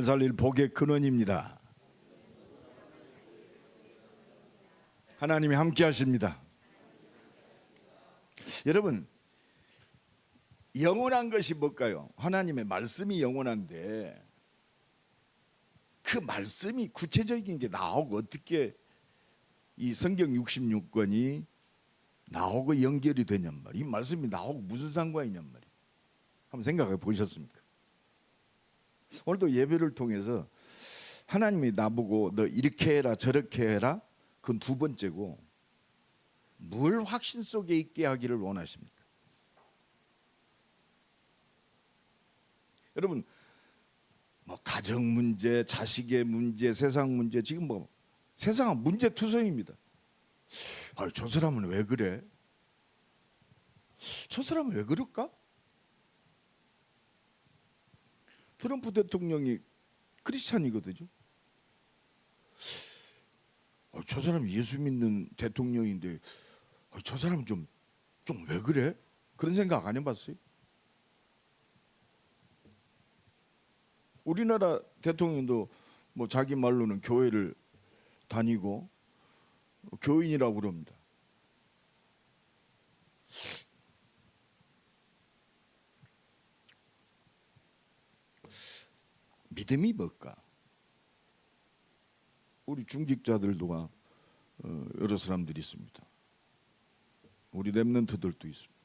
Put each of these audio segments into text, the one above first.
살릴 복의 근원입니다. 하나님이 함께 하십니다. 여러분, 영원한 것이 뭘까요? 하나님의 말씀이 영원한데 그 말씀이 구체적인 게 나오고 어떻게 이 성경 66권이 나오고 연결이 되냔 말이에요. 이 말씀이 나오고 무슨 상관이냔 말이에요. 한번 생각해 보셨습니까? 오늘도 예배를 통해서 하나님이 나보고 너 이렇게 해라 저렇게 해라, 그건 두 번째고 뭘 확신 속에 있게 하기를 원하십니까? 여러분, 뭐 가정 문제, 자식의 문제, 세상 문제, 지금 뭐 세상은 문제투성입니다. 저 사람은 왜 그래? 저 사람은 왜 그럴까? 트럼프 대통령이 크리스찬이거든요. 저 사람 예수 믿는 대통령인데 저 사람은 좀 왜 그래? 그런 생각 안 해봤어요? 우리나라 대통령도 뭐 자기 말로는 교회를 다니고 교인이라고 그럽니다. 믿음이 뭘까? 우리 중직자들도 여러 사람들이 있습니다. 우리 렘넌트들도 있습니다.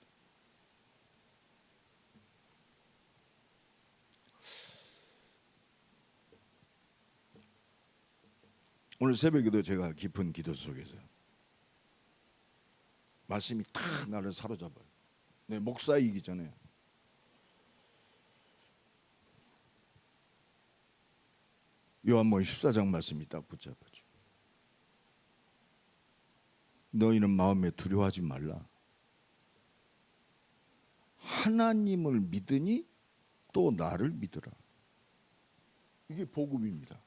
오늘 새벽에도 제가 깊은 기도 속에서 말씀이 탁 나를 사로잡아요. 내 목사이기 전에 요한복음 14장 말씀이 딱 붙잡아줘. 너희는 마음에 두려워하지 말라. 하나님을 믿으니 또 나를 믿으라. 이게 복음입니다.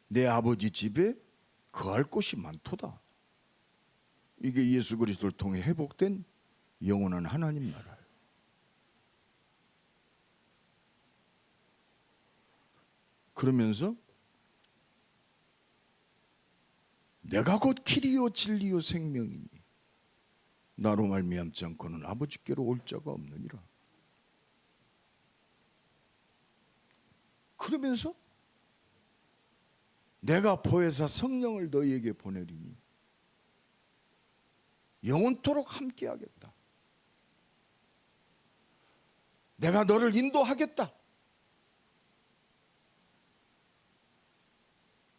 내 아버지 집에 거할 곳이 많도다. 이게 예수 그리스도를 통해 회복된 영원한 하나님 나라예요. 그러면서 내가 곧 길이요 진리요 생명이니 나로 말미암지 않고는 아버지께로 올 자가 없느니라. 그러면서 내가 보혜사 성령을 너희에게 보내리니 영원토록 함께하겠다. 내가 너를 인도하겠다.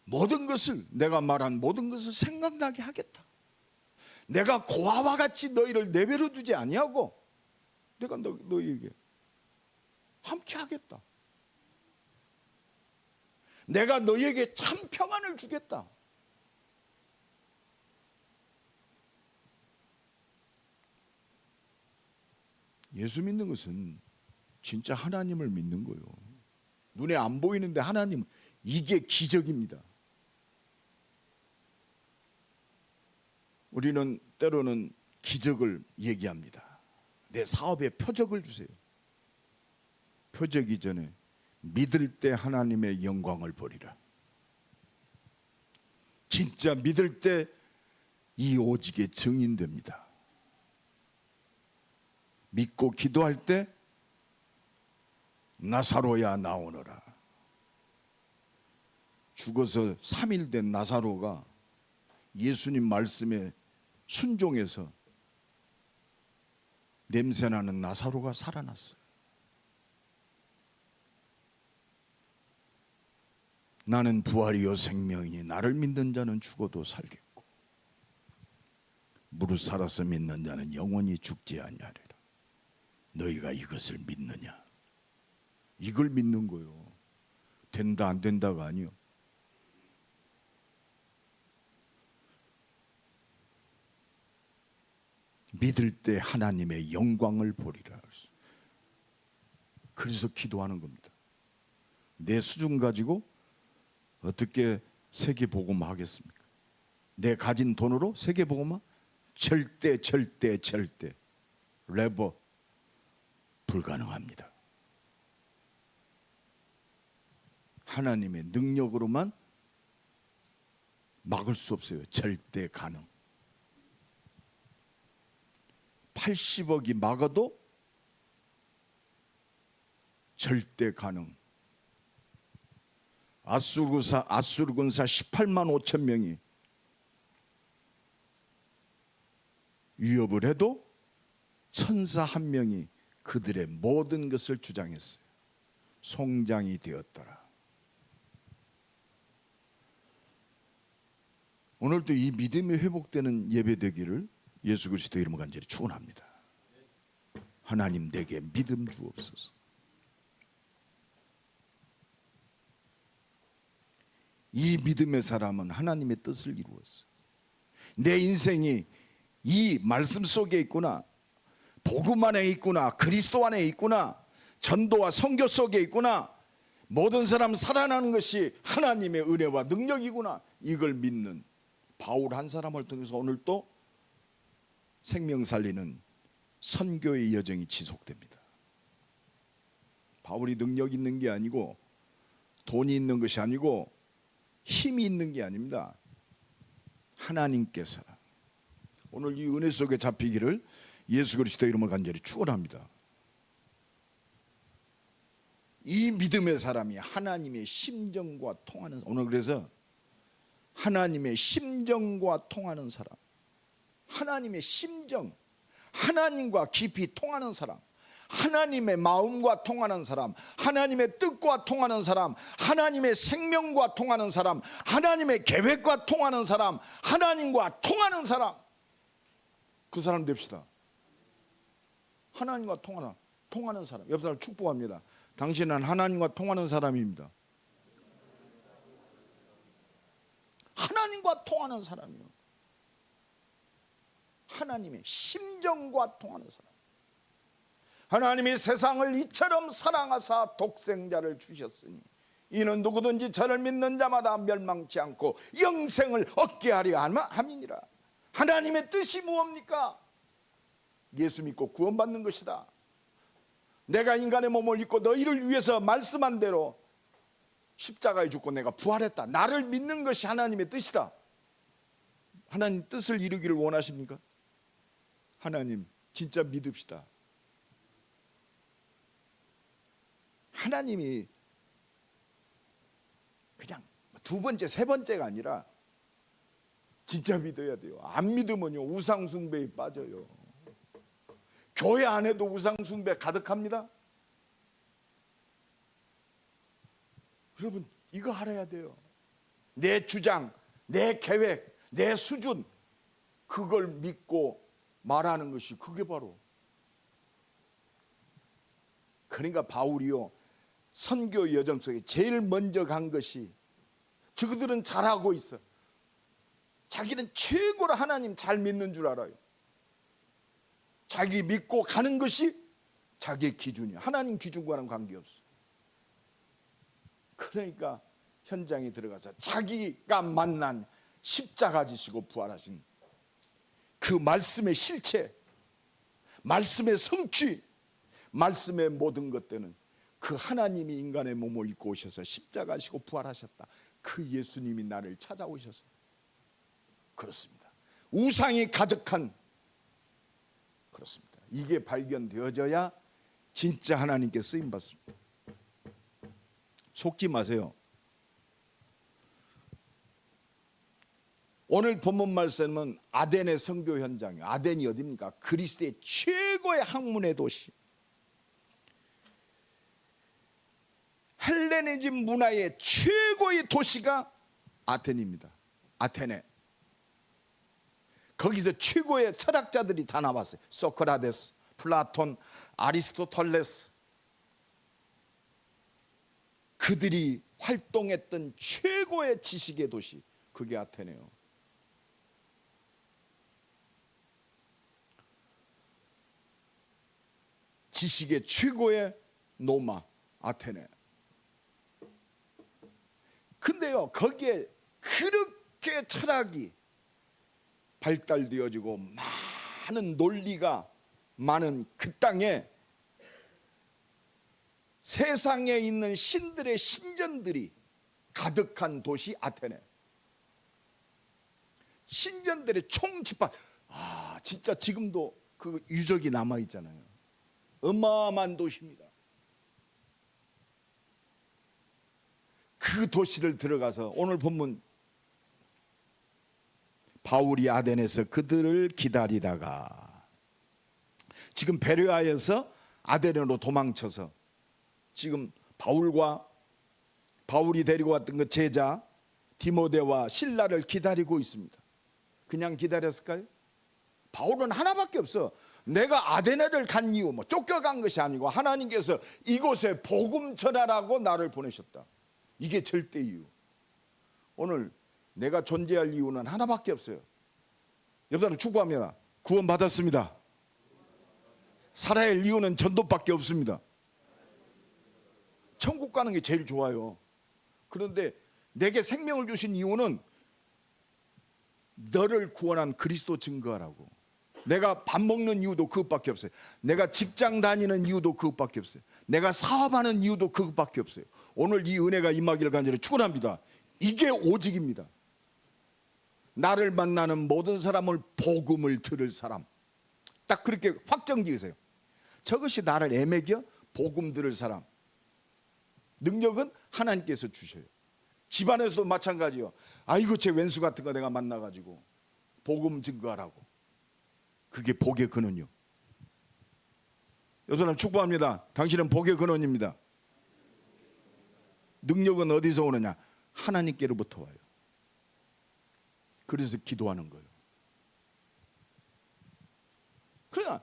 모든 것을, 내가 말한 모든 것을 생각나게 하겠다. 내가 고아와 같이 너희를 내버려 두지 아니하고 내가 너희에게 함께하겠다. 내가 너희에게 참 평안을 주겠다. 예수 믿는 것은 진짜 하나님을 믿는 거예요. 눈에 안 보이는데 하나님, 이게 기적입니다. 우리는 때로는 기적을 얘기합니다. 내 사업에 표적을 주세요. 표적이 전에 믿을 때 하나님의 영광을 보리라. 진짜 믿을 때 이 오직에 증인됩니다. 믿고 기도할 때 나사로야 나오너라. 죽어서 3일 된 나사로가 예수님 말씀에 순종해서 냄새나는 나사로가 살아났어요. 나는 부활이요 생명이니 나를 믿는 자는 죽어도 살겠고 무릇 살아서 믿는 자는 영원히 죽지 아니하리라. 너희가 이것을 믿느냐? 이걸 믿는 거요. 된다 안 된다가 아니요. 믿을 때 하나님의 영광을 보리라. 그래서 기도하는 겁니다. 내 수준 가지고 어떻게 세계복음 하겠습니까? 내 가진 돈으로 세계복음 절대 레버 불가능합니다. 하나님의 능력으로만 막을 수 없어요. 절대 가능. 80억이 막아도 절대 가능. 아수르 군사 18만 5천 명이 위협을 해도 천사 한 명이 그들의 모든 것을 주장했어요. 송장이 되었더라. 오늘도 이 믿음이 회복되는 예배 되기를 예수 그리스도 이름으로 간절히 축원합니다. 하나님 내게 믿음 주옵소서. 이 믿음의 사람은 하나님의 뜻을 이루었어. 내 인생이 이 말씀 속에 있구나, 복음 안에 있구나, 그리스도 안에 있구나, 전도와 선교 속에 있구나, 모든 사람 살아나는 것이 하나님의 은혜와 능력이구나, 이걸 믿는 바울 한 사람을 통해서 오늘 또 생명 살리는 선교의 여정이 지속됩니다. 바울이 능력 있는 게 아니고 돈이 있는 것이 아니고 힘이 있는 게 아닙니다. 하나님께서 오늘 이 은혜 속에 잡히기를 예수 그리스도 이름으로 간절히 축원합니다. 이 믿음의 사람이 하나님의 심정과 통하는, 오늘 그래서 하나님의 심정과 통하는 사람, 하나님의 심정, 하나님과 깊이 통하는 사람, 하나님의 마음과 통하는 사람, 하나님의 뜻과 통하는 사람, 하나님의 생명과 통하는 사람, 하나님의 계획과 통하는 사람, 하나님과 통하는 사람, 그 사람 됩시다. 하나님과 통하는 사람. 옆 사람 축복합니다. 당신은 하나님과 통하는 사람입니다. 하나님과 통하는 사람이요. 하나님의 심정과 통하는 사람. 하나님이 세상을 이처럼 사랑하사 독생자를 주셨으니 이는 누구든지 저를 믿는 자마다 멸망치 않고 영생을 얻게 하려 함이니라. 하나님의 뜻이 무엇입니까? 예수 믿고 구원받는 것이다. 내가 인간의 몸을 입고 너희를 위해서 말씀한 대로 십자가에 죽고 내가 부활했다. 나를 믿는 것이 하나님의 뜻이다. 하나님 뜻을 이루기를 원하십니까? 하나님 진짜 믿읍시다. 하나님이 그냥 두 번째, 세 번째가 아니라 진짜 믿어야 돼요. 안 믿으면요 우상숭배에 빠져요. 교회 안에도 우상숭배 가득합니다. 여러분 이거 알아야 돼요. 내 주장, 내 계획, 내 수준, 그걸 믿고 말하는 것이 그게 바로, 그러니까 바울이요 선교 여정 속에 제일 먼저 간 것이, 저그들은 잘하고 있어. 자기는 최고로 하나님 잘 믿는 줄 알아요. 자기 믿고 가는 것이 자기의 기준이야. 하나님 기준과는 관계없어. 그러니까 현장에 들어가서 자기가 만난 십자가 지시고 부활하신 그 말씀의 실체, 말씀의 성취, 말씀의 모든 것들은 그 하나님이 인간의 몸을 입고 오셔서 십자가 지시고 부활하셨다. 그 예수님이 나를 찾아오셔서. 그렇습니다. 우상이 가득한, 그렇습니다. 이게 발견되어져야 진짜 하나님께 쓰임 받습니다. 속지 마세요. 오늘 본문 말씀은 아덴의 선교 현장이에요. 아덴이 어디입니까? 그리스의 최고의 학문의 도시, 헬레니즘 문화의 최고의 도시가 아테네입니다. 아테네. 거기서 최고의 철학자들이 다 나왔어요. 소크라테스, 플라톤, 아리스토텔레스. 그들이 활동했던 최고의 지식의 도시, 그게 아테네예요. 지식의 최고의 노마, 아테네. 근데요 거기에 그렇게 철학이 발달되어지고 많은 논리가 많은 그 땅에 세상에 있는 신들의 신전들이 가득한 도시 아테네. 신전들의 총집합. 진짜 지금도 그 유적이 남아 있잖아요. 어마어마한 도시입니다. 그 도시를 들어가서 오늘 본문 바울이 아덴에서 그들을 기다리다가 지금 베레아에서 아덴으로 도망쳐서 지금 바울이 데리고 왔던 그 제자 디모데와 실라를 기다리고 있습니다. 그냥 기다렸을까요? 바울은 하나밖에 없어. 내가 아데네를 간 이유, 쫓겨간 것이 아니고 하나님께서 이곳에 복음 전하라고 나를 보내셨다. 이게 절대 이유. 오늘 내가 존재할 이유는 하나밖에 없어요. 여러분 축복합니다. 구원 받았습니다. 살아야 할 이유는 전도밖에 없습니다. 천국 가는 게 제일 좋아요. 그런데 내게 생명을 주신 이유는 너를 구원한 그리스도 증거하라고. 내가 밥 먹는 이유도 그것밖에 없어요. 내가 직장 다니는 이유도 그것밖에 없어요. 내가 사업하는 이유도 그것밖에 없어요. 오늘 이 은혜가 임하기를 간절히 축원합니다. 이게 오직입니다. 나를 만나는 모든 사람을 복음을 들을 사람, 딱 그렇게 확정 지으세요. 저것이 나를 애매겨 복음 들을 사람. 능력은 하나님께서 주셔요. 집안에서도 마찬가지요. 아이고 제 왼수 같은 거 내가 만나가지고 복음 증거하라고. 그게 복의 근원이요. 여러분 축복합니다. 당신은 복의 근원입니다. 능력은 어디서 오느냐? 하나님께로부터 와요. 그래서 기도하는 거예요. 그러나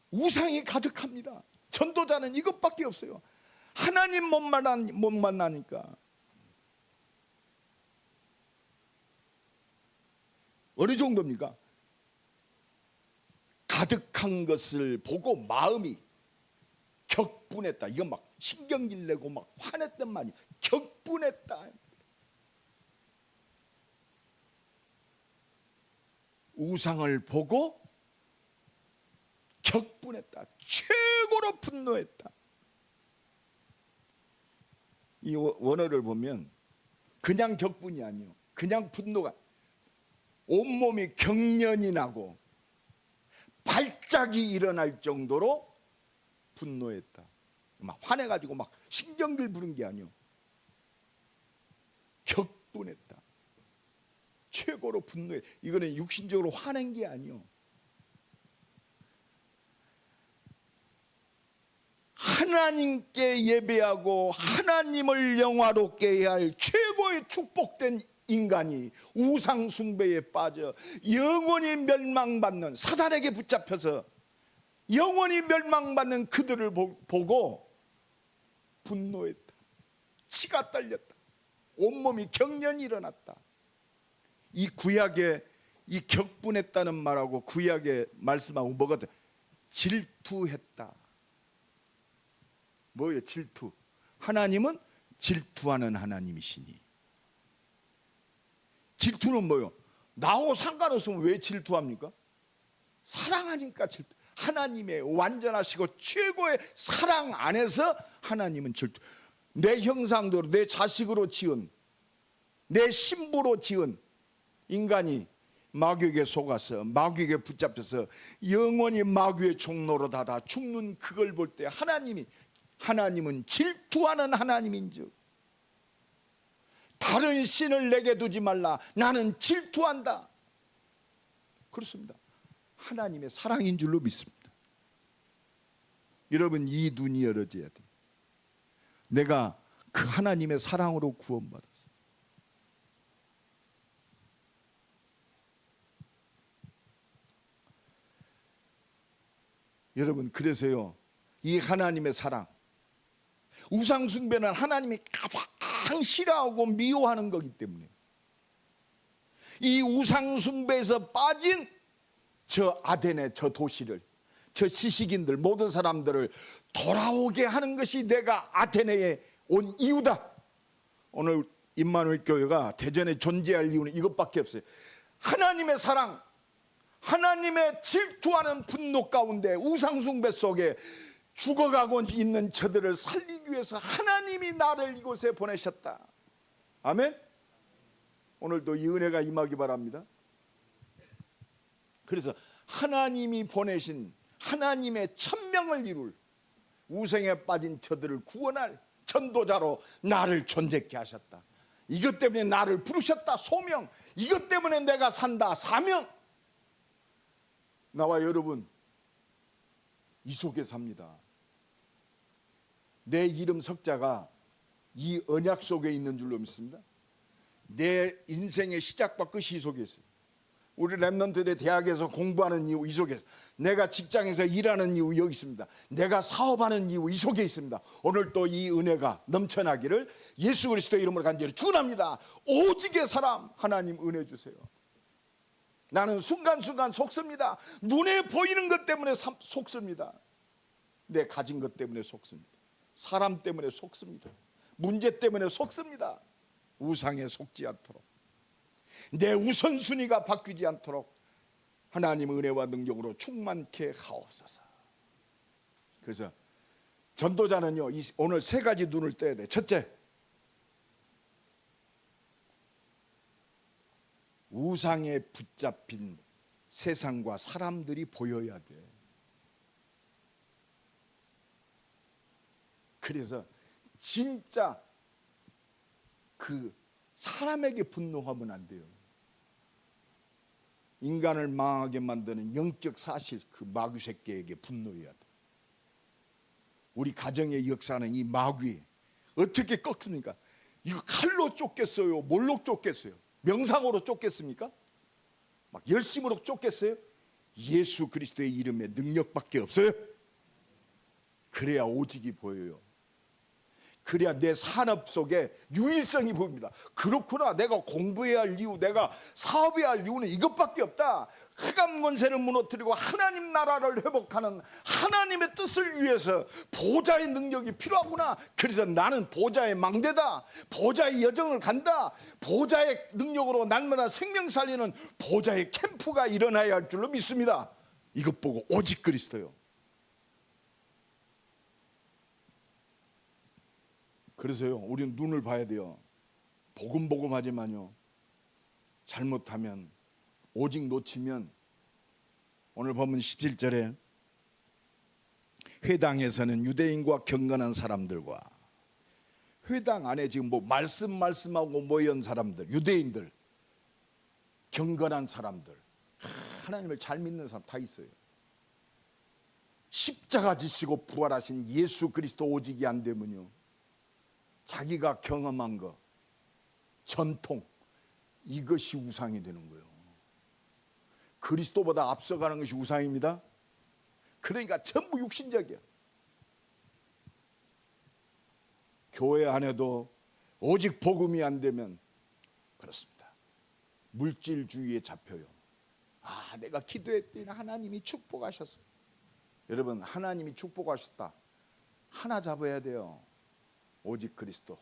우상이 가득합니다. 전도자는 이것밖에 없어요. 하나님 못 만나니까. 어느 정도입니까? 가득한 것을 보고 마음이 격분했다. 이건 막 신경질 내고 막 화냈단 말이에요. 격분했다. 우상을 보고 격분했다. 최고로 분노했다. 이 원어를 보면 그냥 격분이 아니에요. 그냥 분노가 온몸이 경련이 나고 발작이 일어날 정도로 분노했다. 막 화내가지고 막 신경질 부른 게 아니에요. 격분했다. 최고로 분노해. 이거는 육신적으로 화낸 게 아니에요. 하나님께 예배하고 하나님을 영화롭게 해야 할 최고의 축복된 인간이 우상 숭배에 빠져 영원히 멸망받는, 사단에게 붙잡혀서 영원히 멸망받는 그들을 보고 분노했다. 치가 떨렸다. 온몸이 경련이 일어났다. 이 구약에 이 격분했다는 말하고 구약에 말씀하고 뭐가 돼? 질투했다. 뭐예요? 질투. 하나님은 질투하는 하나님이시니. 질투는 뭐예요? 나하고 상관없으면 왜 질투합니까? 사랑하니까 질투. 하나님의 완전하시고 최고의 사랑 안에서 하나님은 질투. 내 형상대로 내 자식으로 지은, 내 신부로 지은 인간이 마귀에게 속아서 마귀에게 붙잡혀서 영원히 마귀의 종로로 닫아 죽는 그걸 볼 때 하나님은 질투하는 하나님인즉 다른 신을 내게 두지 말라. 나는 질투한다. 그렇습니다. 하나님의 사랑인 줄로 믿습니다. 여러분 이 눈이 열어져야 돼요. 내가 그 하나님의 사랑으로 구원받았어. 여러분 그래서요 이 하나님의 사랑, 우상 숭배는 하나님이 가장 싫어하고 미워하는 거기 때문에 이 우상 숭배에서 빠진 저 아덴의 저 도시를, 저 시식인들 모든 사람들을 돌아오게 하는 것이 내가 아테네에 온 이유다. 오늘 임마누엘 교회가 대전에 존재할 이유는 이것밖에 없어요. 하나님의 사랑, 하나님의 질투하는 분노 가운데 우상 숭배 속에 죽어가고 있는 저들을 살리기 위해서 하나님이 나를 이곳에 보내셨다. 아멘. 오늘도 이 은혜가 임하기 바랍니다. 그래서 하나님이 보내신 하나님의 천명을 이룰 우생에 빠진 저들을 구원할 전도자로 나를 존재케 하셨다. 이것 때문에 나를 부르셨다. 소명. 이것 때문에 내가 산다. 사명. 나와 여러분 이 속에 삽니다. 내 이름 석자가 이 언약 속에 있는 줄로 믿습니다. 내 인생의 시작과 끝이 이 속에 있어요. 우리 랩런트들 대학에서 공부하는 이유 이 속에 있어요. 내가 직장에서 일하는 이유 여기 있습니다. 내가 사업하는 이유 이 속에 있습니다. 오늘 또 이 은혜가 넘쳐나기를 예수 그리스도의 이름으로 간절히 축원합니다. 오직의 사람 하나님 은혜 주세요. 나는 순간순간 속습니다. 눈에 보이는 것 때문에 속습니다. 내 가진 것 때문에 속습니다. 사람 때문에 속습니다. 문제 때문에 속습니다. 우상에 속지 않도록, 내 우선순위가 바뀌지 않도록 하나님 은혜와 능력으로 충만케 하옵소서. 그래서 전도자는요 오늘 세 가지 눈을 떼야 돼. 첫째, 우상에 붙잡힌 세상과 사람들이 보여야 돼. 그래서 진짜 그 사람에게 분노하면 안 돼요. 인간을 망하게 만드는 영적 사실, 그 마귀 새끼에게 분노해야 돼. 우리 가정의 역사는 이 마귀 어떻게 꺾습니까? 이거 칼로 쫓겠어요? 뭘로 쫓겠어요? 명상으로 쫓겠습니까? 막 열심으로 쫓겠어요? 예수 그리스도의 이름에 능력밖에 없어요. 그래야 오직이 보여요. 그래야 내 산업 속에 유일성이 보입니다. 그렇구나, 내가 공부해야 할 이유, 내가 사업해야 할 이유는 이것밖에 없다. 흑암 권세를 무너뜨리고 하나님 나라를 회복하는 하나님의 뜻을 위해서 보좌의 능력이 필요하구나. 그래서 나는 보좌의 망대다. 보좌의 여정을 간다. 보좌의 능력으로 날마다 생명 살리는 보좌의 캠프가 일어나야 할 줄로 믿습니다. 이것 보고 오직 그리스도요. 그래서요 우리는 눈을 봐야 돼요. 보금보금하지만요 잘못하면, 오직 놓치면, 오늘 보면 17절에 회당에서는 유대인과 경건한 사람들과, 회당 안에 지금 뭐 말씀하고 모인 사람들, 유대인들, 경건한 사람들, 하나님을 잘 믿는 사람 다 있어요. 십자가 지시고 부활하신 예수 그리스도 오직이 안 되면요 자기가 경험한 것, 전통, 이것이 우상이 되는 거예요. 그리스도보다 앞서가는 것이 우상입니다. 그러니까 전부 육신적이야. 교회 안에도 오직 복음이 안 되면 그렇습니다. 물질주의에 잡혀요. 아, 내가 기도했더니 하나님이 축복하셨어. 여러분, 하나님이 축복하셨다. 하나 잡아야 돼요. 오직 그리스도.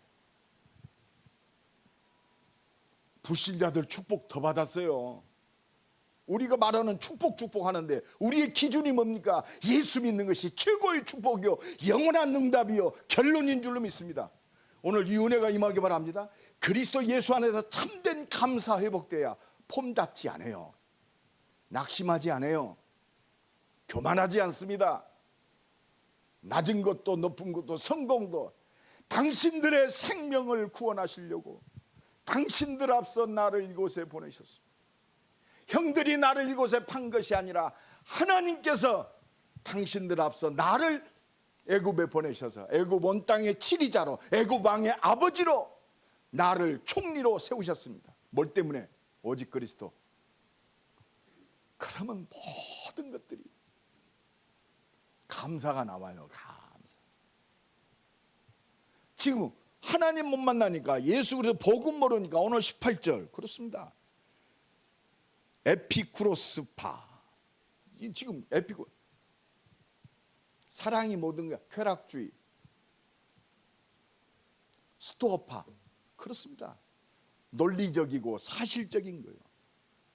불신자들 축복 더 받았어요. 우리가 말하는 축복 하는데 우리의 기준이 뭡니까? 예수 믿는 것이 최고의 축복이요 영원한 응답이요 결론인 줄로 믿습니다. 오늘 이 은혜가 임하기 바랍니다. 그리스도 예수 안에서 참된 감사 회복돼야 폼 잡지 않아요. 낙심하지 않아요. 교만하지 않습니다. 낮은 것도 높은 것도 성공도 당신들의 생명을 구원하시려고 당신들 앞서 나를 이곳에 보내셨습니다. 형들이 나를 이곳에 판 것이 아니라 하나님께서 당신들 앞서 나를 애굽에 보내셔서 애굽 온 땅의 치리자로, 애굽 왕의 아버지로 나를 총리로 세우셨습니다. 뭘 때문에? 오직 그리스도. 그러면 모든 것들이 감사가 나와요. 감사. 지금 하나님 못 만나니까, 예수 그리스도 복음 모르니까 오늘 18절 그렇습니다. 에피쿠로스파. 지금 에피쿠, 사랑이 모든 거야. 쾌락주의. 스토어파. 그렇습니다. 논리적이고 사실적인 거예요.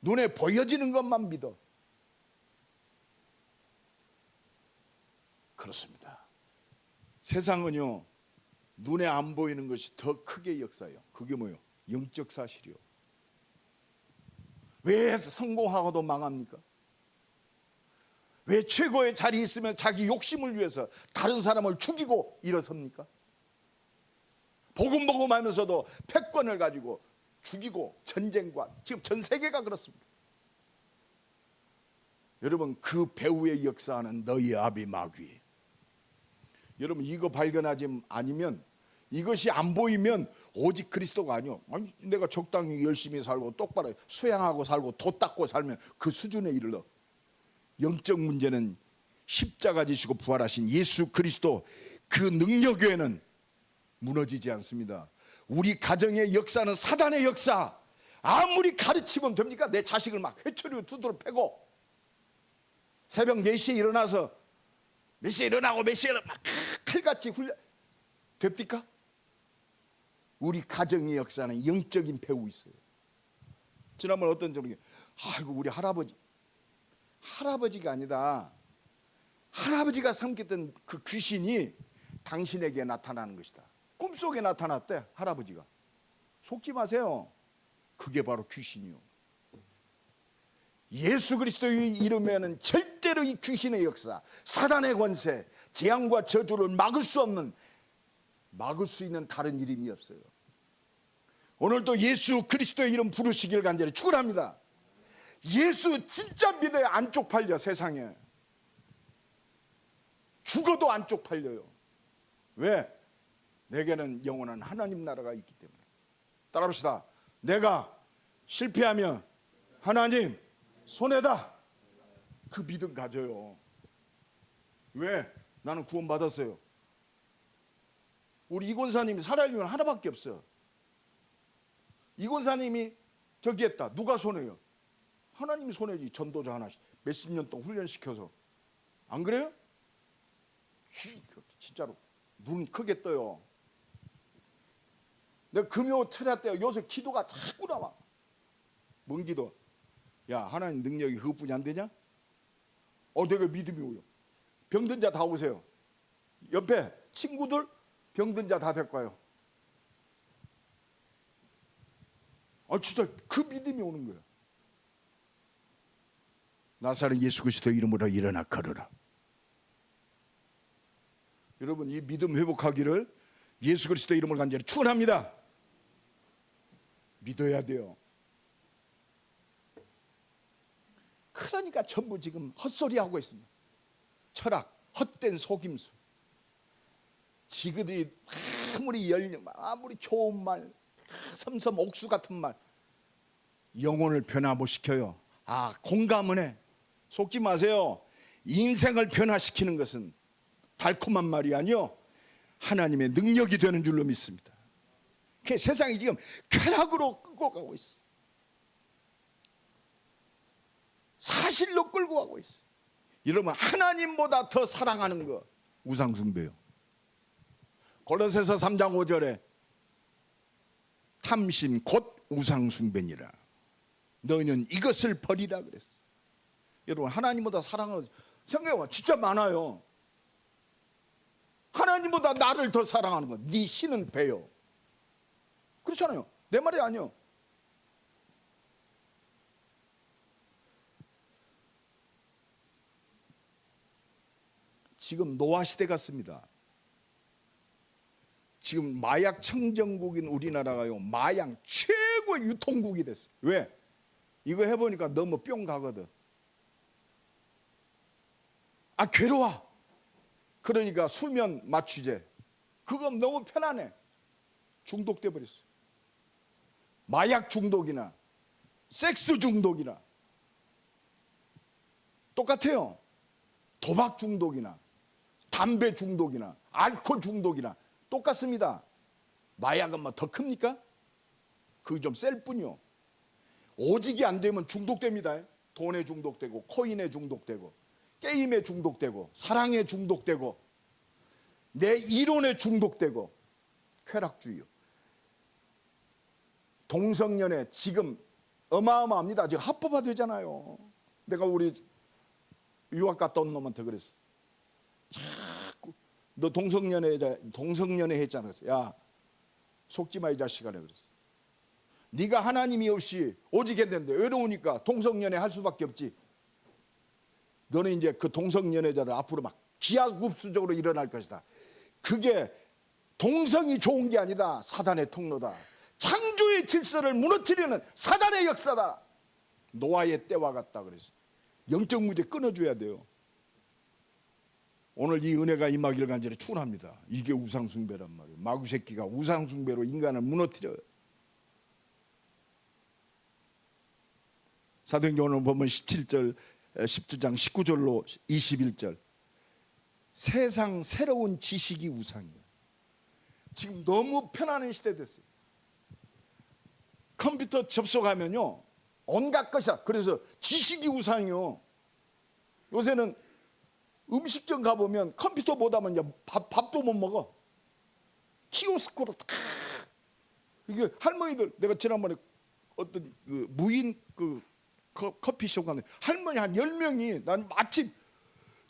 눈에 보여지는 것만 믿어. 그렇습니다. 세상은요 눈에 안 보이는 것이 더 크게 역사해요. 그게 뭐예요? 영적 사실이요. 왜 성공하고도 망합니까? 왜 최고의 자리에 있으면 자기 욕심을 위해서 다른 사람을 죽이고 일어섭니까? 복음 하면서도 패권을 가지고 죽이고 전쟁과, 지금 전 세계가 그렇습니다. 여러분, 그 배후의 역사는 너희 아비 마귀. 여러분, 이거 발견하지 아니면, 이것이 안 보이면 오직 그리스도가 아니요. 아니, 내가 적당히 열심히 살고 똑바로 수양하고 살고 도 닦고 살면 그 수준에 이르러. 영적 문제는 십자가 지시고 부활하신 예수 그리스도 그 능력 외에는 무너지지 않습니다. 우리 가정의 역사는 사단의 역사. 아무리 가르치면 됩니까? 내 자식을 막 회초리로 두드러 패고 새벽 4시에 일어나서 몇 시에 일어나고 몇 시에 막 칼같이 훈련 됩니까? 우리 가정의 역사는 영적인 배후 있어요. 지난번 어떤 적이, 아이고 우리 할아버지가 아니다, 할아버지가 섬겼던 그 귀신이 당신에게 나타나는 것이다. 꿈속에 나타났대. 할아버지가. 속지 마세요. 그게 바로 귀신이요. 예수 그리스도의 이름에는 절대로 이 귀신의 역사, 사단의 권세, 재앙과 저주를 막을 수 있는 다른 이름이 없어요. 오늘도 예수 그리스도의 이름 부르시길 간절히 축원합니다. 예수 진짜 믿어야 안 쪽팔려. 세상에 죽어도 안 쪽팔려요. 왜? 내게는 영원한 하나님 나라가 있기 때문에. 따라합시다. 내가 실패하면 하나님 손해다. 그 믿음 가져요. 왜? 나는 구원받았어요. 우리 이권사님이 살아있는 건 하나밖에 없어. 이권사님이 저기 했다. 누가 손해요? 하나님이 손해지. 전도자 하나씩 몇십 년 동안 훈련시켜서. 안 그래요? 진짜로 눈 크게 떠요. 내가 금요 찾았대요. 요새 기도가 자꾸 나와. 뭔 기도? 야, 하나님 능력이 그것뿐이 안 되냐? 내가 믿음이 오요. 병든 자 다 오세요. 옆에 친구들 병든 자 다 데리고 와요. 진짜 그 믿음이 오는 거예요. 나사렛 예수 그리스도 이름으로 일어나 걸으라. 여러분, 이 믿음 회복하기를 예수 그리스도 이름을 간절히 축원합니다. 믿어야 돼요. 그러니까 전부 지금 헛소리하고 있습니다. 철학, 헛된 속임수. 지그들이 아무리 좋은 말, 섬섬 옥수 같은 말, 영혼을 변화 못 시켜요. 공감은 해. 속지 마세요. 인생을 변화시키는 것은 달콤한 말이 아니요, 하나님의 능력이 되는 줄로 믿습니다. 세상이 지금 쾌락으로 끌고 가고 있어. 사실로 끌고 가고 있어. 여러분, 하나님보다 더 사랑하는 거 우상숭배요. 골로새서 3장 5절에 탐심 곧 우상숭배니라. 너희는 이것을 버리라 그랬어. 여러분, 하나님보다 사랑하는 생각해봐. 진짜 많아요. 하나님보다 나를 더 사랑하는 거. 네 신은 배요. 그렇잖아요. 내 말이 아니요. 지금 노화 시대 같습니다. 지금 마약 청정국인 우리나라가요, 마약 최고의 유통국이 됐어요. 왜? 이거 해보니까 너무 뿅 가거든. 괴로워. 그러니까 수면 마취제. 그거 너무 편하네. 중독돼 버렸어. 마약 중독이나 섹스 중독이나 똑같아요. 도박 중독이나 담배 중독이나 알코올 중독이나 똑같습니다. 마약은 뭐 더 큽니까? 그게 좀 셀 뿐이요. 오직이 안 되면 중독됩니다. 돈에 중독되고, 코인에 중독되고, 게임에 중독되고, 사랑에 중독되고, 내 이론에 중독되고. 쾌락주의요. 동성연애 지금 어마어마합니다. 지금 합법화 되잖아요. 내가 우리 유학 갔다 온 놈한테 그랬어. 자꾸 너 동성연애 했잖아. 그래서 야, 속지 마 이 자식아. 그랬어. 네가 하나님이 없이 오직 했는데 외로우니까 동성연애 할 수밖에 없지. 너는 이제 그 동성연애자들 앞으로 막 기하급수적으로 일어날 것이다. 그게 동성이 좋은 게 아니다. 사단의 통로다. 창조의 질서를 무너뜨리는 사단의 역사다. 노아의 때와 같다. 그래서 영적 문제 끊어줘야 돼요. 오늘 이 은혜가 임하기를 간절히 축원합니다. 이게 우상숭배란 말이에요. 마귀 새끼가 우상숭배로 인간을 무너뜨려요. 사도행전 오늘 보면 17절 17장 19절로 21절 세상 새로운 지식이 우상이에요. 지금 너무 편안한 시대 됐어요. 컴퓨터 접속하면요 온갖 것이야. 그래서 지식이 우상이요. 요새는 음식점 가보면 컴퓨터 보다만 밥도 못 먹어. 키오스크로 다. 이게 할머니들, 내가 지난번에 어떤 그 무인 그 커피숍 갔는데 할머니 한 10명이 난 마침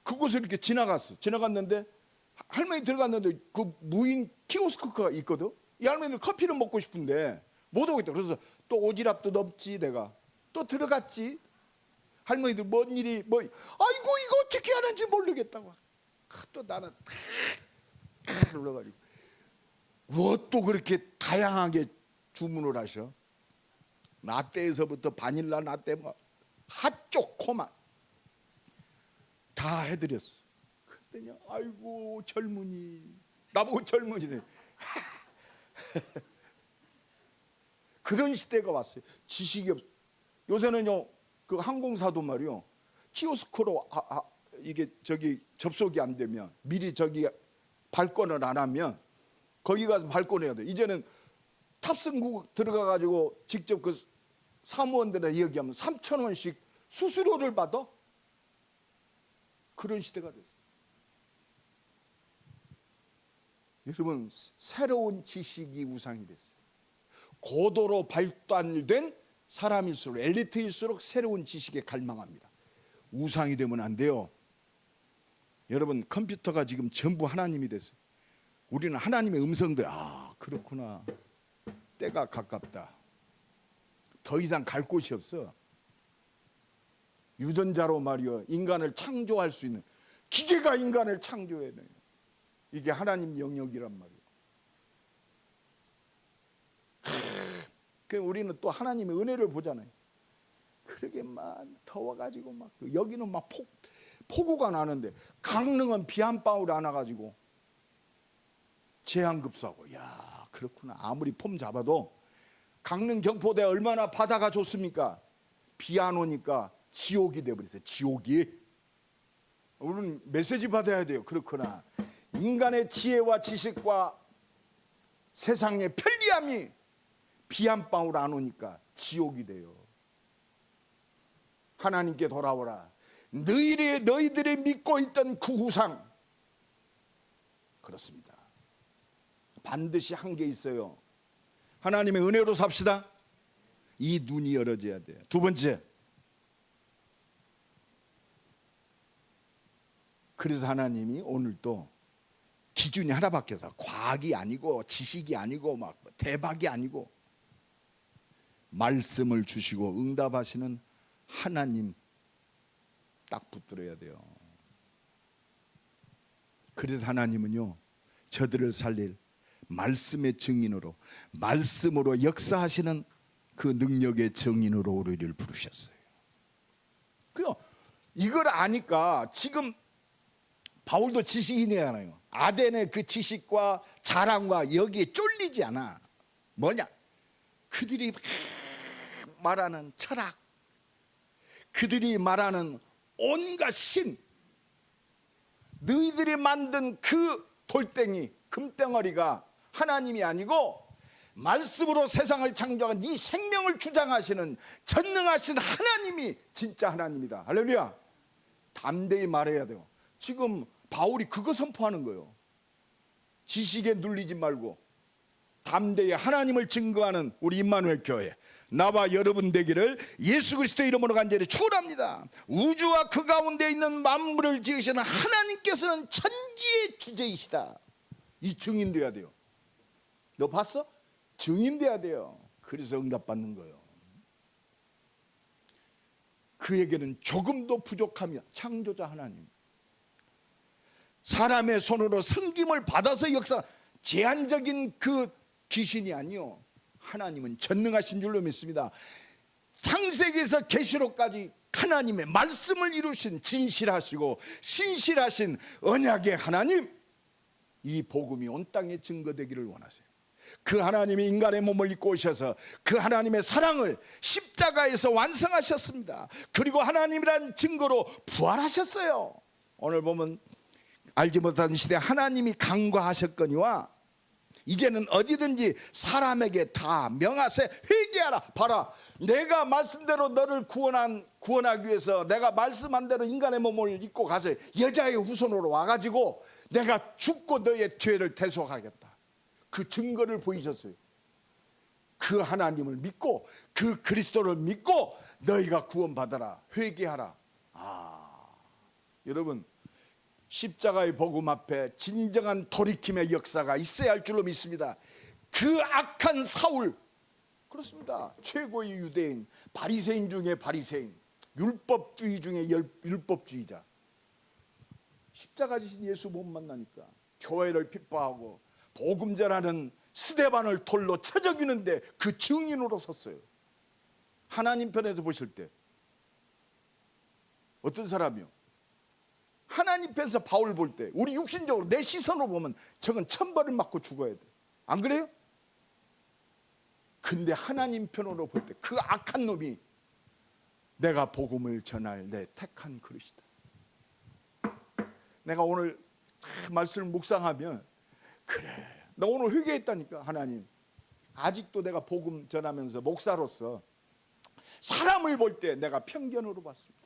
그곳을 이렇게 지나갔는데 할머니 들어갔는데 그 무인 키오스크가 있거든. 이 할머니들 커피를 먹고 싶은데 못 오겠다. 그래서 또 오지랖도 넘지. 내가 또 들어갔지. 할머니들 뭔 일이 뭐 아이고 이거 어떻게 하는지 모르겠다고. 또 나는 눌러가지고 뭐 또 그렇게 다양하게 주문을 하셔. 라떼에서부터 바닐라 라떼 뭐 핫초코만 다 해드렸어. 그랬더니 아이고 젊은이 나보고 젊은이네. 그런 시대가 왔어요. 지식이 없. 요새는요 그 항공사도 말이요 키오스크로 이게 저기 접속이 안 되면 미리 저기 발권을 안 하면 거기 가서 발권해야 돼. 이제는 탑승국 들어가 가지고 직접 그 사무원들한테 얘기하면 3,000원씩 수수료를 받아. 그런 시대가 됐어요. 여러분 새로운 지식이 우상이 됐어요. 고도로 발달된 사람일수록 엘리트일수록 새로운 지식에 갈망합니다. 우상이 되면 안 돼요. 여러분 컴퓨터가 지금 전부 하나님이 됐어요. 우리는 하나님의 음성들 그렇구나. 때가 가깝다. 더 이상 갈 곳이 없어. 유전자로 말이요 인간을 창조할 수 있는 기계가 인간을 창조해내요. 이게 하나님 영역이란 말이에요. 우리는 또 하나님의 은혜를 보잖아요. 그러게 막 더워가지고 막 여기는 막 폭우가 나는데 강릉은 비 한 방울 안 와가지고 재앙급수하고. 야 그렇구나. 아무리 폼 잡아도 강릉 경포대 얼마나 바다가 좋습니까? 비 안 오니까 지옥이 돼버렸어요. 지옥이. 우리는 메시지 받아야 돼요. 그렇구나. 인간의 지혜와 지식과 세상의 편리함이 비 한 방울 안 오니까 지옥이 돼요. 하나님께 돌아오라. 너희들이 믿고 있던 그 우상. 그렇습니다. 반드시 한 게 있어요. 하나님의 은혜로 삽시다. 이 눈이 열어져야 돼요. 두 번째, 그래서 하나님이 오늘도 기준이 하나밖에 없어. 과학이 아니고 지식이 아니고 막 대박이 아니고 말씀을 주시고 응답하시는 하나님 딱 붙들어야 돼요. 그래서 하나님은요 저들을 살릴 말씀의 증인으로, 말씀으로 역사하시는 그 능력의 증인으로 우리를 부르셨어요. 그요 이걸 아니까 지금 바울도 지식인이잖아요. 아덴의 그 지식과 자랑과 여기에 쫄리지 않아. 뭐냐? 그들이 말하는 철학, 그들이 말하는 온갖 신, 너희들이 만든 그 돌덩이 금덩어리가 하나님이 아니고 말씀으로 세상을 창조한 네 생명을 주장하시는 전능하신 하나님이 진짜 하나님이다. 할렐루야. 담대히 말해야 돼요. 지금 바울이 그거 선포하는 거예요. 지식에 눌리지 말고 담대히 하나님을 증거하는 우리 임마누엘 교회, 나와 여러분 되기를 예수 그리스도의 이름으로 간절히 축원합니다. 우주와 그 가운데 있는 만물을 지으시는 하나님께서는 천지의 주제이시다. 이 증인돼야 돼요. 너 봤어? 증인돼야 돼요. 그래서 응답받는 거예요. 그에게는 조금도 부족하며 창조자 하나님, 사람의 손으로 섬김을 받아서 역사, 제한적인 그 귀신이 아니요, 하나님은 전능하신 줄로 믿습니다. 창세기에서 계시록까지 하나님의 말씀을 이루신 진실하시고 신실하신 언약의 하나님, 이 복음이 온 땅에 증거되기를 원하세요. 그 하나님이 인간의 몸을 입고 오셔서 그 하나님의 사랑을 십자가에서 완성하셨습니다. 그리고 하나님이란 증거로 부활하셨어요. 오늘 보면 알지 못하는 시대 하나님이 간과하셨거니와 이제는 어디든지 사람에게 다 명하세, 회개하라. 봐라, 내가 말씀대로 너를 구원하기 위해서 내가 말씀한 대로 인간의 몸을 입고 가서 여자의 후손으로 와가지고 내가 죽고 너의 죄를 대속하겠다. 그 증거를 보이셨어요. 그 하나님을 믿고 그 그리스도를 믿고 너희가 구원받아라, 회개하라. 여러분, 십자가의 복음 앞에 진정한 돌이킴의 역사가 있어야 할 줄로 믿습니다. 그 악한 사울, 그렇습니다. 최고의 유대인, 바리새인 중에 바리새인, 율법주의 중에 율법주의자. 십자가 지신 예수 못 만나니까 교회를 핍박하고 복음 전하는 스데반을 돌로 쳐 죽이는데 그 증인으로 섰어요. 하나님 편에서 보실 때 어떤 사람이요? 하나님 편에서 바울 볼 때 우리 육신적으로 내 시선으로 보면 저건 천벌을 맞고 죽어야 돼. 안 그래요? 근데 하나님 편으로 볼 때 그 악한 놈이 내가 복음을 전할 내 택한 그릇이다. 내가 오늘 말씀을 묵상하면, 그래, 나 오늘 회개했다니까. 하나님, 아직도 내가 복음 전하면서 목사로서 사람을 볼 때 내가 편견으로 봤습니다.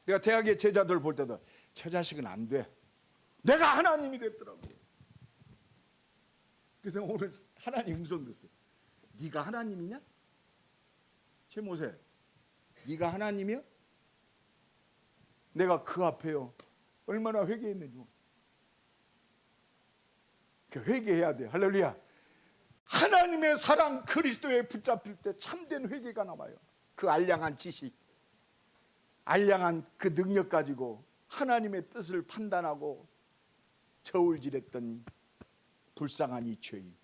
내가 대학의 제자들 볼 때도 저 자식은 안 돼. 내가 하나님이 됐더라고. 그래서 오늘 하나님 음성 듣어요. 네가 하나님이냐? 제모세, 네가 하나님이야? 내가 그 앞에요 얼마나 회개했는지. 회개해야 돼. 할렐루야. 하나님의 사랑 그리스도에 붙잡힐 때 참된 회개가 나와요. 그 알량한 지식, 알량한 그 능력 가지고 하나님의 뜻을 판단하고 저울질했던 불쌍한 이 죄인,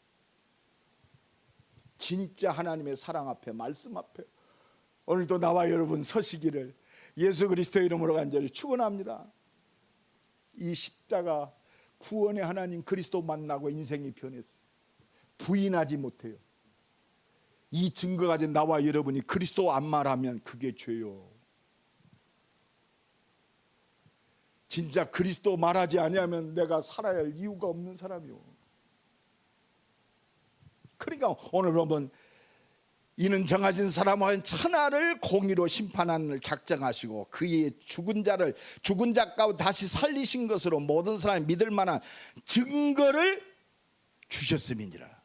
진짜 하나님의 사랑 앞에, 말씀 앞에 오늘도 나와 여러분 서시기를 예수 그리스도의 이름으로 간절히 축원합니다. 이 십자가 구원의 하나님 그리스도 만나고 인생이 변했어요. 부인하지 못해요. 이 증거 가진 나와 여러분이 그리스도 안 말하면 그게 죄요. 진짜 그리스도 말하지 아니하면 내가 살아야 할 이유가 없는 사람이요. 그러니까 오늘 보면 이는 정하신 사람은 천하를 공의로 심판하는 작정하시고 그의 죽은 자 가운데 다시 살리신 것으로 모든 사람이 믿을 만한 증거를 주셨음이니라.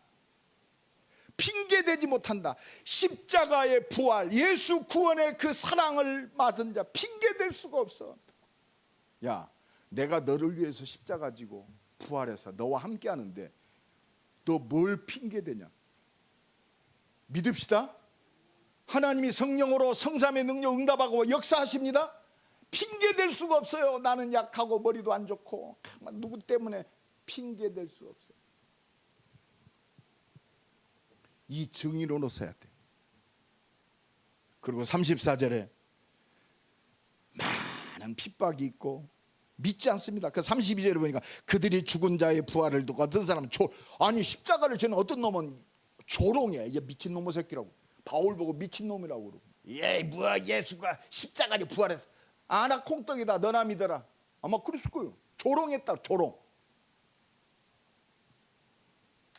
핑계대지 못한다. 십자가의 부활, 예수 구원의 그 사랑을 맞은 자 핑계댈 수가 없어. 야, 내가 너를 위해서 십자가 지고 부활해서 너와 함께 하는데 너 뭘 핑계대냐? 믿읍시다. 하나님이 성령으로 성삼의 능력 응답하고 역사하십니다. 핑계댈 수가 없어요. 나는 약하고 머리도 안 좋고 누구 때문에 핑계댈 수 없어요. 이 증인으로 서야 돼. 그리고 34절에 많은 핍박이 있고 믿지 않습니다. 그 32절에 보니까 그들이 죽은 자의 부활을 두고 어떤 사람은 아니 십자가를 지는 어떤 놈은 조롱해. 얘 미친놈의 새끼라고. 바울 보고 미친놈이라고 그러고. 얘 뭐야, 예수가 십자가에 부활했어. 나 콩떡이다. 너나 믿어라. 아마 그랬을 거예요. 조롱했다. 조롱.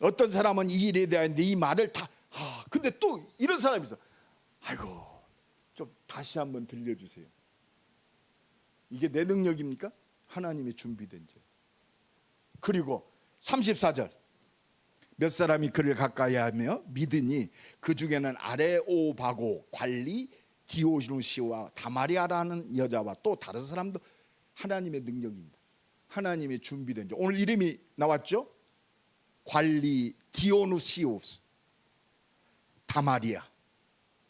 어떤 사람은 이 일에 대한 이 말을 다 근데 또 이런 사람이 있어. 아이고 좀 다시 한번 들려주세요. 이게 내 능력입니까? 하나님의 준비된 죄. 그리고 34절 몇 사람이 그를 가까이 하며 믿으니 그 중에는 아레오바고 관리 디오누시와 다마리아라는 여자와 또 다른 사람도 하나님의 능력입니다. 하나님의 준비된 죄. 오늘 이름이 나왔죠? 관리 디오누시오스. 다말이야.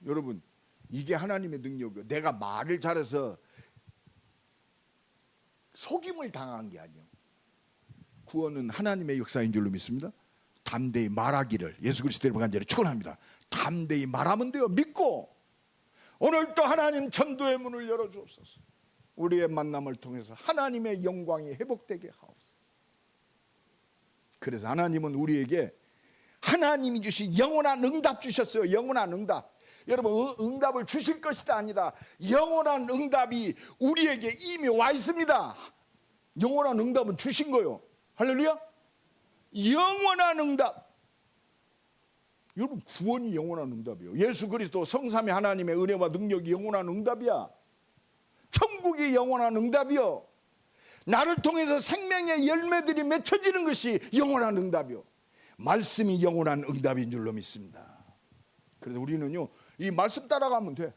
여러분, 이게 하나님의 능력이에요. 내가 말을 잘해서 속임을 당한 게 아니에요. 구원은 하나님의 역사인 줄로 믿습니다. 담대히 말하기를 예수 그리스도의 간절히 축원합니다. 담대히 말하면 돼요. 믿고 오늘도 하나님 전도의 문을 열어주옵소서. 우리의 만남을 통해서 하나님의 영광이 회복되게 하옵소서. 그래서 하나님은 우리에게 하나님이 주신 영원한 응답 주셨어요. 영원한 응답. 여러분, 응답을 주실 것이다 아니다. 영원한 응답이 우리에게 이미 와 있습니다. 영원한 응답은 주신 거요. 할렐루야. 영원한 응답. 여러분, 구원이 영원한 응답이에요. 예수 그리스도 성삼위 하나님의 은혜와 능력이 영원한 응답이야. 천국이 영원한 응답이요. 나를 통해서 생명의 열매들이 맺혀지는 것이 영원한 응답이요. 말씀이 영원한 응답인 줄로 믿습니다. 그래서 우리는요, 이 말씀 따라가면 돼.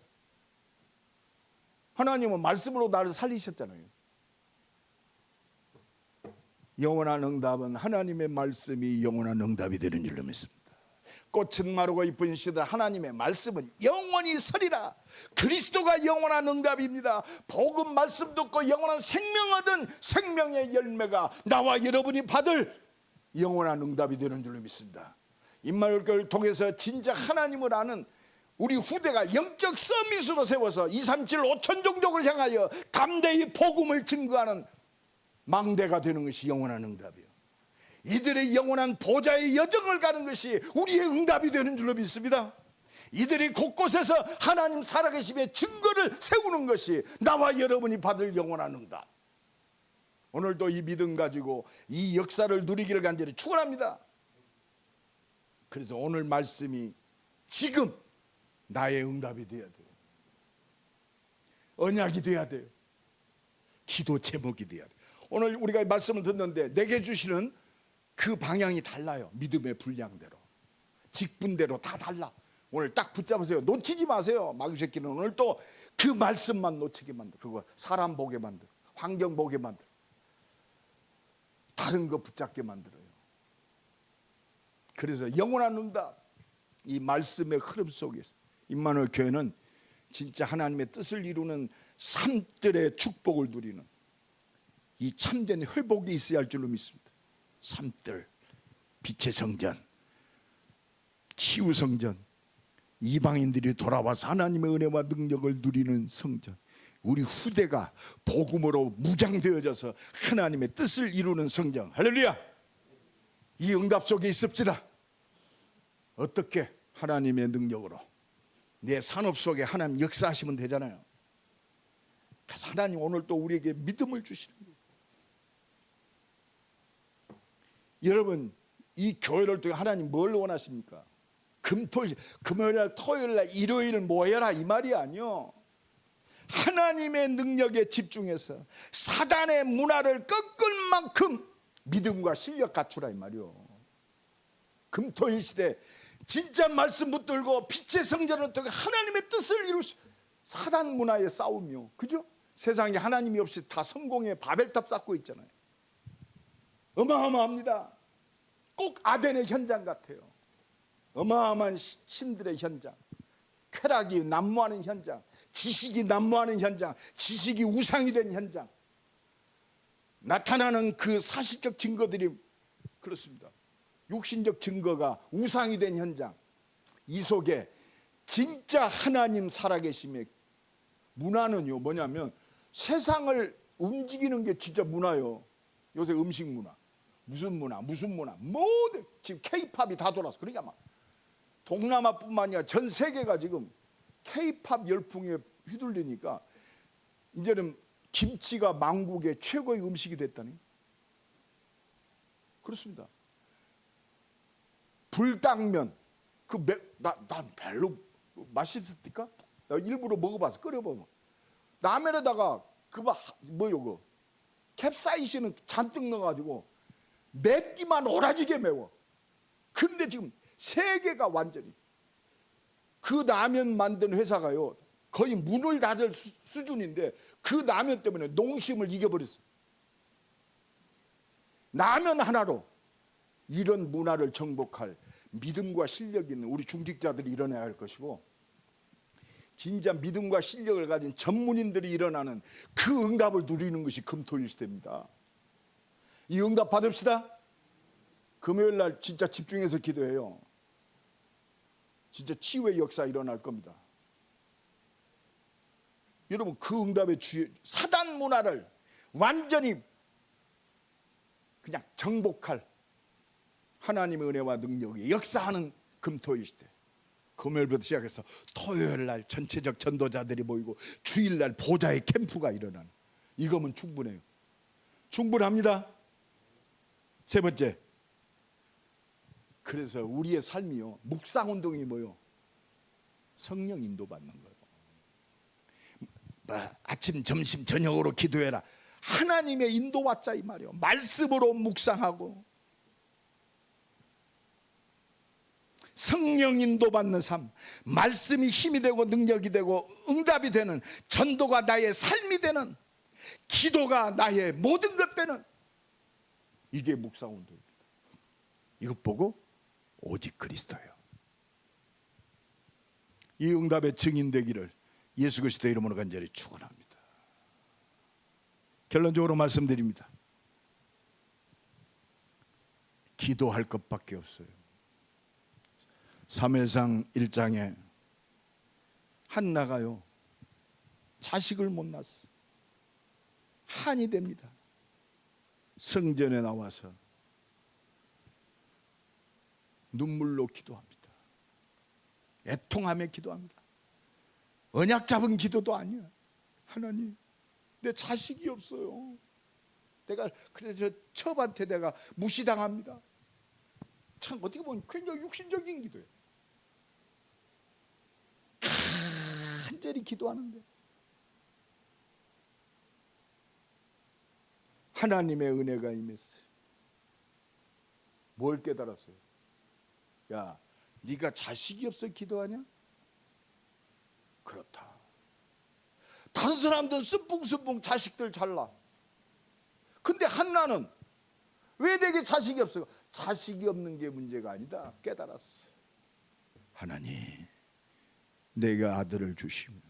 하나님은 말씀으로 나를 살리셨잖아요. 영원한 응답은 하나님의 말씀이 영원한 응답이 되는 줄로 믿습니다. 꽃은 마르고 잎은 시들 하나님의 말씀은 영원히 서리라. 그리스도가 영원한 응답입니다. 복음 말씀 듣고 영원한 생명 얻은 생명의 열매가 나와 여러분이 받을 영원한 응답이 되는 줄로 믿습니다. 임마누엘교회를 통해서 진짜 하나님을 아는 우리 후대가 영적 서밋으로 세워서 237 5천 종족을 향하여 담대히 복음을 증거하는 망대가 되는 것이 영원한 응답이에요. 이들의 영원한 보좌의 여정을 가는 것이 우리의 응답이 되는 줄로 믿습니다. 이들이 곳곳에서 하나님 살아계심의 증거를 세우는 것이 나와 여러분이 받을 영원한 응답. 오늘도 이 믿음 가지고 이 역사를 누리기를 간절히 축원합니다. 그래서 오늘 말씀이 지금 나의 응답이 되어야 돼요. 언약이 돼야 돼요. 기도 제목이 돼야 돼요. 오늘 우리가 말씀을 듣는데 내게 주시는 그 방향이 달라요. 믿음의 분량대로, 직분대로 다 달라. 오늘 딱 붙잡으세요. 놓치지 마세요. 마귀 새끼는 오늘 또 그 말씀만 놓치게 만들어. 그리고 사람 보게 만들어, 환경 보게 만들어, 다른 거 붙잡게 만들어요. 그래서 영원한 응답, 이 말씀의 흐름 속에서 임마누엘 교회는 진짜 하나님의 뜻을 이루는 삶들의 축복을 누리는 이 참된 회복이 있어야 할 줄로 믿습니다. 삶들, 빛의 성전, 치유 성전, 이방인들이 돌아와서 하나님의 은혜와 능력을 누리는 성전, 우리 후대가 복음으로 무장되어져서 하나님의 뜻을 이루는 성전. 할렐루야. 이 응답 속에 있읍시다. 어떻게? 하나님의 능력으로 내 산업 속에 하나님 역사하시면 되잖아요. 그래서 하나님 오늘 또 우리에게 믿음을 주시는 거예요. 여러분, 이 교회를 통해 하나님 뭘 원하십니까? 금요일날, 토요일날, 일요일 모여라 이 말이 아니요. 하나님의 능력에 집중해서 사단의 문화를 꺾을 만큼 믿음과 실력 갖추라 이 말이요. 금토일 시대 진짜 말씀 붙들고 빛의 성전을 통해 하나님의 뜻을 이룰 수, 사단 문화의 싸움이요. 그죠? 세상에 하나님이 없이 다 성공의 바벨탑 쌓고 있잖아요. 어마어마합니다. 꼭 아덴의 현장 같아요. 어마어마한 신들의 현장, 쾌락이 난무하는 현장, 지식이 난무하는 현장, 지식이 우상이 된 현장, 나타나는 그 사실적 증거들이 그렇습니다. 육신적 증거가 우상이 된 현장, 이 속에 진짜 하나님 살아계심의 문화는요 뭐냐면 세상을 움직이는 게 진짜 문화요. 요새 음식 문화, 무슨 문화, 모든 지금 K-팝이 다 돌아서 그러니까 막 동남아뿐만 아니라 전 세계가 지금 K-팝 열풍에 휘둘리니까 이제는 김치가 만국의 최고의 음식이 됐다니. 그렇습니다. 불당면 난 별로 맛있을까? 나 일부러 먹어봐서 끓여보면 라면에다가 캡사이신은 잔뜩 넣어가지고 맵기만 오라지게 매워. 그런데 지금 세계가 완전히 그 라면 만든 회사가요 거의 문을 닫을 수준인데 그 라면 때문에 농심을 이겨버렸어. 라면 하나로 이런 문화를 정복할 믿음과 실력 있는 우리 중직자들이 일어나야 할 것이고, 진짜 믿음과 실력을 가진 전문인들이 일어나는 그 응답을 누리는 것이 금토일 시대입니다. 이 응답 받읍시다. 금요일 날 진짜 집중해서 기도해요. 진짜 치유의 역사 일어날 겁니다. 여러분, 그 응답의 사단 문화를 완전히 그냥 정복할 하나님의 은혜와 능력이 역사하는 금토일 시대. 금요일부터 시작해서 토요일 날 전체적 전도자들이 모이고 주일날 보좌의 캠프가 일어나는, 이거면 충분해요. 충분합니다. 세 번째, 그래서 우리의 삶이요, 묵상운동이 뭐요? 성령 인도받는 거예요. 아침 점심 저녁으로 기도해라, 하나님의 인도 받자 이 말이에요. 말씀으로 묵상하고 성령 인도받는 삶, 말씀이 힘이 되고 능력이 되고 응답이 되는, 전도가 나의 삶이 되는, 기도가 나의 모든 것 되는, 이게 묵상운동입니다. 이것 보고 오직 그리스도예요. 이 응답의 증인 되기를 예수 그리스도의 이름으로 간절히 축원합니다. 결론적으로 말씀드립니다. 기도할 것밖에 없어요. 사무엘상 1장에 한나가요, 자식을 못 낳았어. 한이 됩니다. 성전에 나와서 눈물로 기도합니다. 애통하며 기도합니다. 언약 잡은 기도도 아니야. 하나님, 내 자식이 없어요. 그래서 첩한테 내가 무시당합니다. 참 어떻게 보면 굉장히 육신적인 기도예요. 간절히 기도하는데 하나님의 은혜가 임했어요. 뭘 깨달았어요? 야, 네가 자식이 없어 기도하냐? 그렇다. 다른 사람들은 스풍스풍 자식들 잘 낳아. 근데 한나는 왜 내게 자식이 없어? 자식이 없는 게 문제가 아니다 깨달았어. 하나님, 내가 아들을 주시면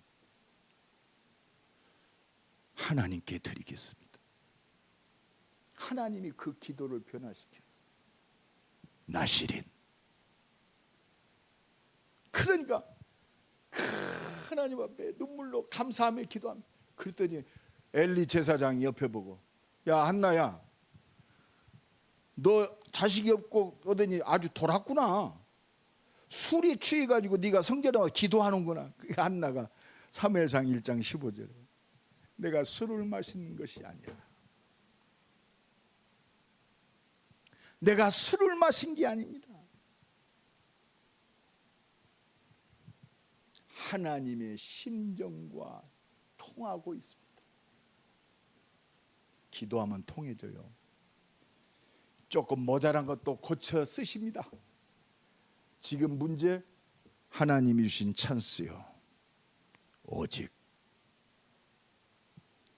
하나님께 드리겠습니다. 하나님이 그 기도를 변화시켜요. 나실인. 그러니까 하나님 앞에 눈물로 감사하며 기도합니다. 그랬더니 엘리 제사장이 옆에 보고, 야 한나야, 너 자식이 없고 그러더니 아주 돌았구나. 술이 취해가지고 네가 성전에 와서 기도하는구나. 그 한나가 사무엘상 1장 15절에 내가 술을 마시는 것이 아니라, 내가 술을 마신 게 아닙니다. 하나님의 심정과 통하고 있습니다. 기도하면 통해져요. 조금 모자란 것도 고쳐 쓰십니다. 지금 문제, 하나님이 주신 찬스요. 오직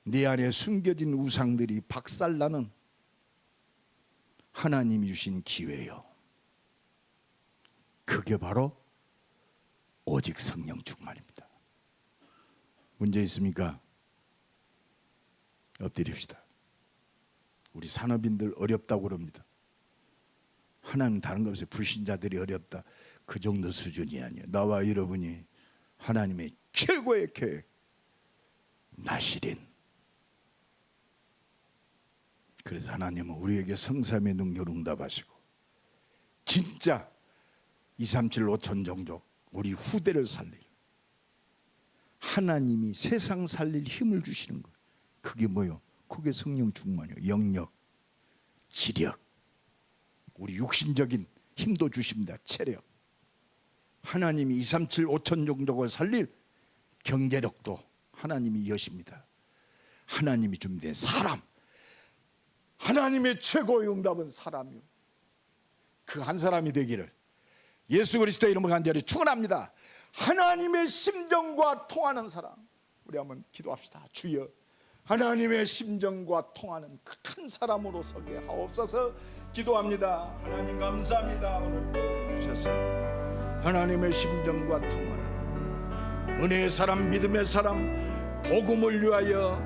네 안에 숨겨진 우상들이 박살나는 하나님이 주신 기회요. 그게 바로 오직 성령 충만입니다. 문제 있습니까? 엎드립시다. 우리 산업인들 어렵다고 그럽니다. 하나님 다른 거 없어요. 불신자들이 어렵다, 그 정도 수준이 아니에요. 나와 여러분이 하나님의 최고의 계획, 나실인. 그래서 하나님은 우리에게 성삼의 능력을 응답하시고 진짜 237 5천 종족 우리 후대를 살릴, 하나님이 세상 살릴 힘을 주시는 거예요. 그게 뭐예요? 그게 성령 충만이에요. 영력, 지력, 우리 육신적인 힘도 주십니다. 체력. 하나님이 237 5천 종족을 살릴 경제력도 하나님이 여십니다. 하나님이 준비된 사람, 하나님의 최고의 응답은 사람이요. 그 한 사람이 되기를 예수 그리스도의 이름으로 간절히 축원합니다. 하나님의 심정과 통하는 사람. 우리 한번 기도합시다. 주여, 하나님의 심정과 통하는 그 한 사람으로 서게 하옵소서. 기도합니다. 하나님 감사합니다. 오늘 하옵소서. 하나님의 심정과 통하는 은혜의 사람, 믿음의 사람, 복음을 위하여,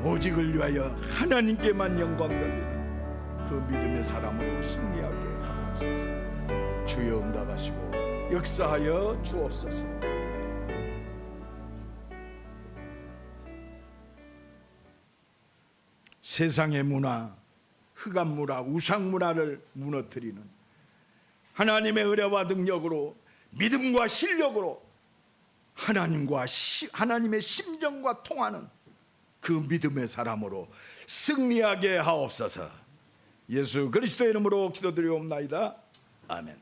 오직을 위하여 하나님께만 영광 돌리는 그 믿음의 사람으로 승리하게 하옵소서. 주여 응답하시고 역사하여 주옵소서. 세상의 문화, 흑암 문화, 우상 문화를 무너뜨리는 하나님의 은혜와 능력으로, 믿음과 실력으로 하나님의 심정과 통하는 그 믿음의 사람으로 승리하게 하옵소서. 예수 그리스도의 이름으로 기도드리옵나이다. 아멘.